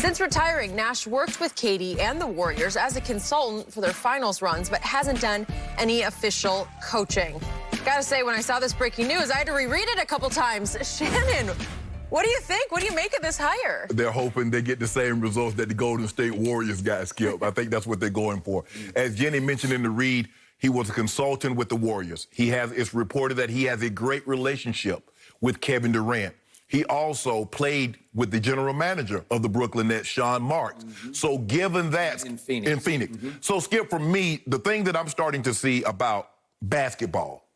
Since retiring, Nash worked with KD and the Warriors as a consultant for their finals runs, but hasn't done any official coaching. Gotta say, when I saw this breaking news, I had to reread it a couple times. Shannon, what do you think? What do you make of this hire? They're hoping they get the same results that the Golden State Warriors got, Skip. I think that's what they're going for. As Jenny mentioned in the read, he was a consultant with the Warriors. It's reported that he has a great relationship with Kevin Durant. He also played with the general manager of the Brooklyn Nets, Sean Marks. So given that... In Phoenix. So, Skip, for me, the thing that I'm starting to see about basketball,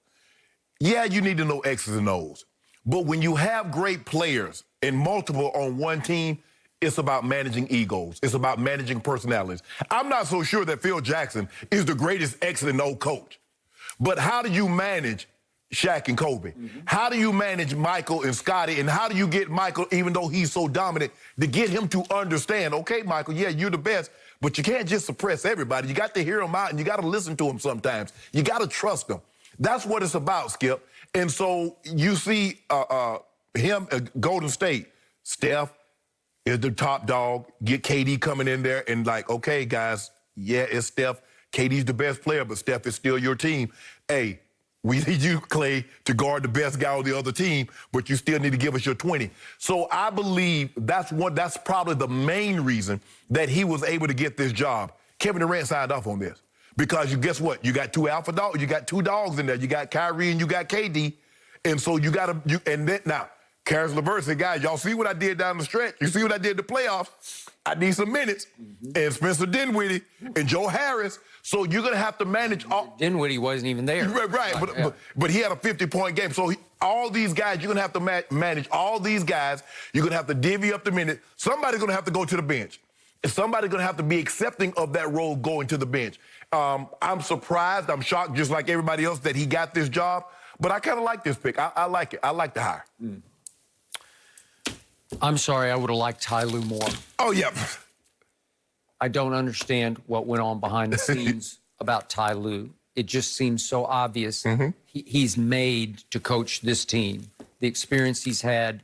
yeah, you need to know X's and O's. But when you have great players and multiple on one team, it's about managing egos. It's about managing personalities. I'm not so sure that Phil Jackson is the greatest X and O coach. But how do you manage Shaq and Kobe? How do you manage Michael and Scottie? And how do you get Michael, even though he's so dominant, to get him to understand, okay, Michael, yeah, you're the best, but you can't just suppress everybody. You got to hear him out, and you got to listen to him sometimes. You got to trust him. That's what it's about, Skip. And so you see him at Golden State. Steph is the top dog. Get KD coming in there and like, okay, guys, yeah, it's Steph. KD's the best player, but Steph is still your team. Hey, we need you, Clay, to guard the best guy on the other team, but you still need to give us your 20. So I believe that's probably the main reason that he was able to get this job. Kevin Durant signed off on this. Because guess what? You got two alpha dogs, you got two dogs in there. You got Kyrie and you got KD. And so you got to, and then now, Karis LeVert said, guys, y'all see what I did down the stretch? You see what I did in the playoffs? I need some minutes. And Spencer Dinwiddie and Joe Harris. So you're going to have to manage all. Dinwiddie wasn't even there. Right. But he had a 50-point game. So all these guys, you're going to have to manage all these guys. You're going to have to divvy up the minute. Somebody's going to have to go to the bench. And somebody's going to have to be accepting of that role going to the bench. I'm surprised, I'm shocked, just like everybody else, that he got this job. But I kind of like this pick. I like it. I like the hire. I'm sorry, I would have liked Tyronn Lue more. Oh, yeah. I don't understand what went on behind the scenes about Tyronn Lue. It just seems so obvious. He's made to coach this team. The experience he's had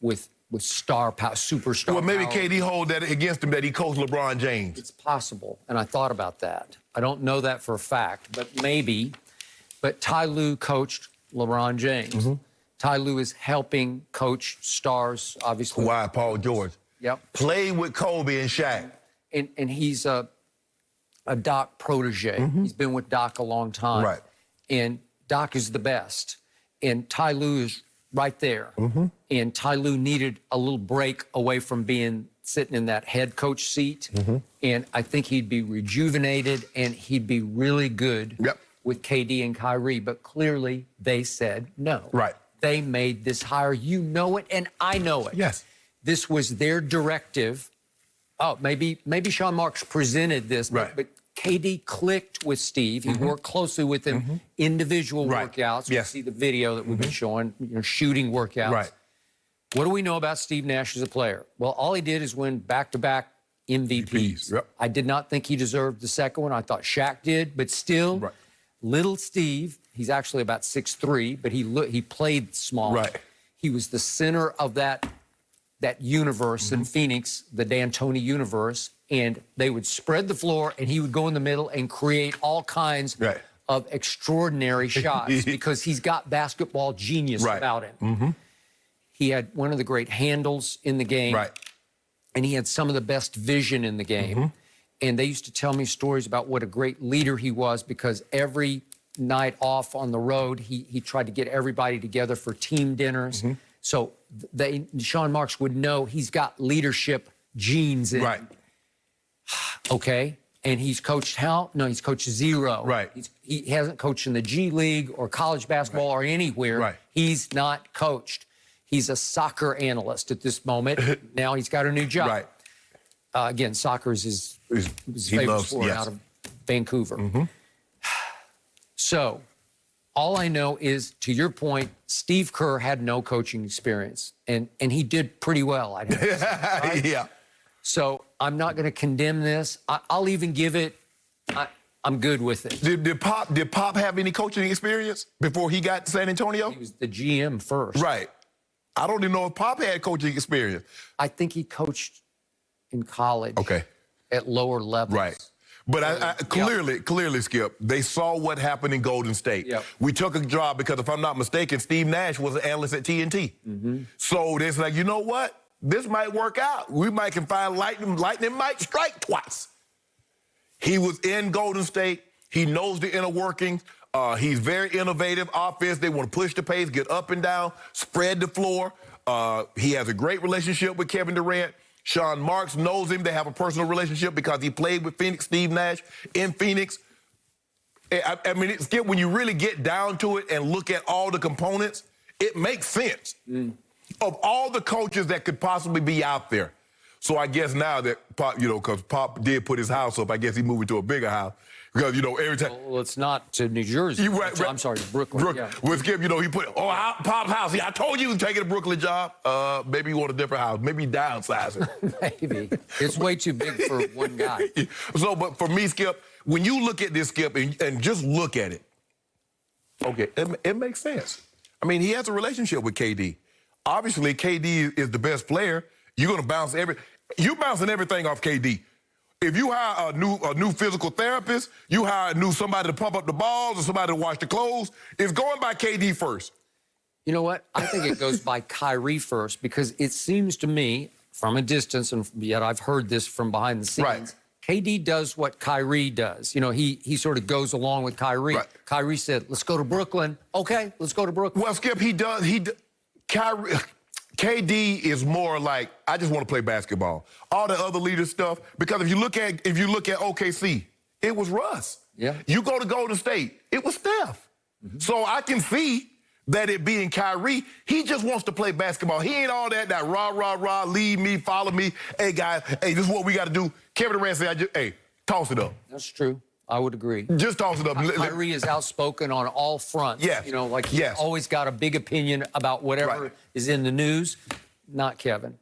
with star power, superstar Well, maybe power. KD hold that against him that he coached LeBron James. It's possible, and I thought about that. I don't know that for a fact, but maybe. But Tyronn Lue coached LeBron James. Tyronn Lue is helping coach stars, obviously. Kawhi, Paul George. Yep. Played with Kobe and Shaq. And he's a Doc protege. He's been with Doc a long time. Right. And Doc is the best. And Tyronn Lue is right there. And Tyronn Lue needed a little break away from sitting in that head coach seat. And I think he'd be rejuvenated and he'd be really good with KD and Kyrie. But clearly they said no. Right. They made this hire. You know it, and I know it. Yes. This was their directive. Oh, maybe Sean Marks presented this, but KD clicked with Steve. He worked closely with him, individual workouts. You see the video that we've been showing, shooting workouts. What do we know about Steve Nash as a player? Well, all he did is win back-to-back MVPs. I did not think he deserved the second one. I thought Shaq did, but still, little Steve, he's actually about 6'3", but he played small. He was the center of that universe in Phoenix, the D'Antoni universe, and they would spread the floor, and he would go in the middle and create all kinds of extraordinary shots because he's got basketball genius about him. He had one of the great handles in the game, and he had some of the best vision in the game. And they used to tell me stories about what a great leader he was because every night off on the road, he tried to get everybody together for team dinners. So Sean Marks would know he's got leadership genes in him. Okay. And he's coached how? No, he's coached zero. He hasn't coached in the G League or college basketball or anywhere. He's not coached. He's a soccer analyst at this moment. Now he's got a new job. Again, soccer is his favorite sport out of Vancouver. So all I know is, to your point, Steve Kerr had no coaching experience, and he did pretty well, I think. So I'm not going to condemn this. I'll even give it, I'm good with it. Did Pop have any coaching experience before he got to San Antonio? He was the GM first. I don't even know if Pop had coaching experience. I think he coached in college. Okay. At lower levels. Right. But I clearly, Skip, they saw what happened in Golden State. Yep. We took a job because, if I'm not mistaken, Steve Nash was an analyst at TNT. So it's like, you know what? This might work out. We might can find lightning might strike twice. He was in Golden State. He knows the inner workings. He's very innovative offense. They want to push the pace, get up and down, spread the floor. He has a great relationship with Kevin Durant. Sean Marks knows him. They have a personal relationship because he played with Steve Nash in Phoenix. I mean, Skip, when you really get down to it and look at all the components, it makes sense. Of all the coaches that could possibly be out there. So I guess now that Pop, because Pop did put his house up, I guess he moved into a bigger house. Because, every time. Well, it's not to New Jersey. Right. I'm sorry, Brooklyn. Yeah. Well, Skip, he put, Pop's house. I told you he was taking a Brooklyn job. Maybe you want a different house. Maybe downsizing. Maybe. It's way too big for one guy. So, but for me, Skip, when you look at this, Skip, and just look at it, okay, it makes sense. I mean, he has a relationship with KD. Obviously, KD is the best player. You're going to bounce you're bouncing everything off KD. If you hire a new physical therapist, you hire somebody to pump up the balls or somebody to wash the clothes, it's going by KD first. You know what? I think it goes by Kyrie first, because it seems to me, from a distance, and yet I've heard this from behind the scenes, right. KD does what Kyrie does. He sort of goes along with Kyrie. Right. Kyrie said, let's go to Brooklyn. Okay, let's go to Brooklyn. Well, Skip, KD is more like, I just want to play basketball. All the other leader stuff, because if you look at OKC, it was Russ. Yeah. You go to Golden State, it was Steph. So I can see that it being Kyrie, he just wants to play basketball. He ain't all that rah, lead me, follow me. Hey, guys, hey, this is what we got to do. Kevin Durant said, hey, toss it up. That's true. I would agree. Just toss it up. Kyrie is outspoken on all fronts. Yes. He's always got a big opinion about whatever is in the news. Not Kevin.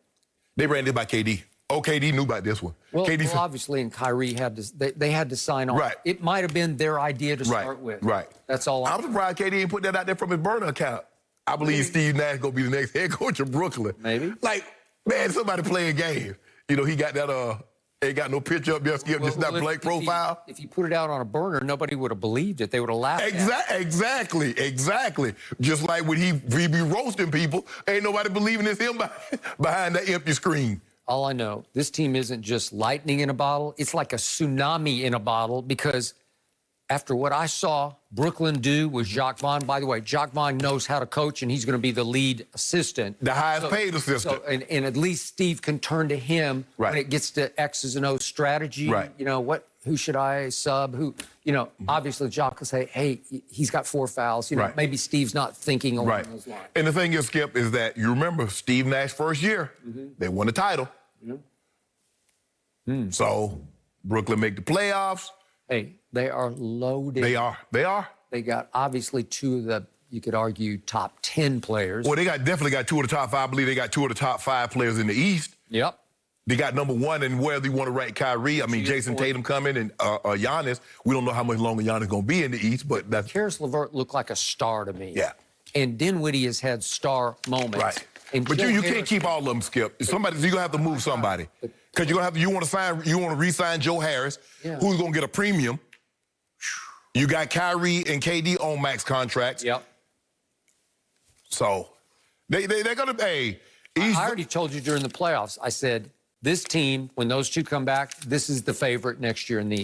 They ran this by KD. Oh, KD knew about this one. Well, obviously, and Kyrie they had to sign on. Right. It might have been their idea to start with. Right. That's all. I'm surprised KD ain't put that out there from his burner account. I believe Steve Nash gonna be the next head coach of Brooklyn. Maybe. Like, man, somebody playing game. He got that ain't got no picture up there, Skip, just that blank profile. If he put it out on a burner, nobody would have believed it. They would have laughed at it. Exactly. Just like when he be roasting people, ain't nobody believing it's him behind that empty screen. All I know, this team isn't just lightning in a bottle. It's like a tsunami in a bottle, because after what I saw Brooklyn do with Jacques Vaughn, by the way, Jacques Vaughn knows how to coach, and he's going to be the lead assistant. The highest paid assistant. And at least Steve can turn to him when it gets to X's and O's strategy. Right. Who should I sub? Obviously Jacques will say, hey, he's got 4 fouls. Maybe Steve's not thinking along those lines. And the thing is, Skip, is that you remember Steve Nash first year, they won the title. So Brooklyn make the playoffs. Hey, they are loaded. They are. They got obviously 2 of the, you could argue, top 10 players. Well, they definitely got 2 of the top 5. I believe they got 2 of the top 5 players in the East. Yep. They got number 1, and whether you want to rank Kyrie, I mean, Jason Tatum coming and Giannis. We don't know how much longer Giannis going to be in the East, but that's... Karis LeVert looked like a star to me. Yeah. And Dinwiddie has had star moments. Right. And but you can't keep all of them, Skip. You're going to have to move somebody. Because you want to re-sign Joe Harris, who's going to get a premium. You got Kyrie and KD on max contracts. Yep. So they're going to pay. I already told you during the playoffs, I said, this team, when those 2 come back, this is the favorite next year in the